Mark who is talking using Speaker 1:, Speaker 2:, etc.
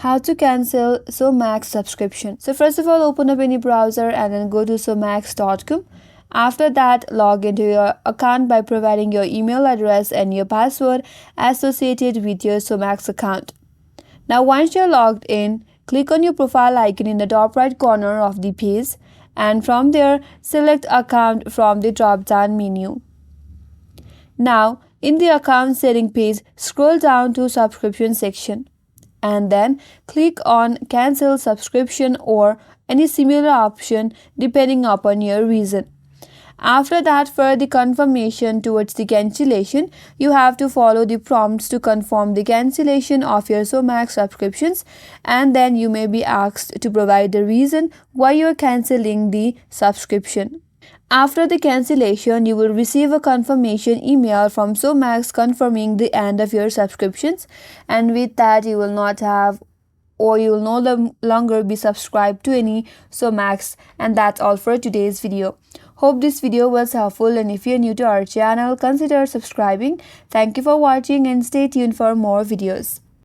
Speaker 1: How to cancel Showmax subscription. So first of all, open up any browser and then go to showmax.com. After that, log into your account by providing your email address and your password associated with your Showmax account. Now once you're logged in, click on your profile icon in the top right corner of the page, and from there select account from the drop down menu. Now in the account setting page, scroll down to subscription section and then click on cancel subscription or any similar option depending upon your reason. After that, for the confirmation towards the cancellation, you have to follow the prompts to confirm the cancellation of your Showmax subscriptions, and then you may be asked to provide the reason why you are cancelling the subscription. After the cancellation, you will receive a confirmation email from Showmax confirming the end of your subscriptions, and with that you will not have or you will no longer be subscribed to any Showmax. And that's all for today's video. Hope this video was helpful, and if you're new to our channel, consider subscribing. Thank you for watching and stay tuned for more videos.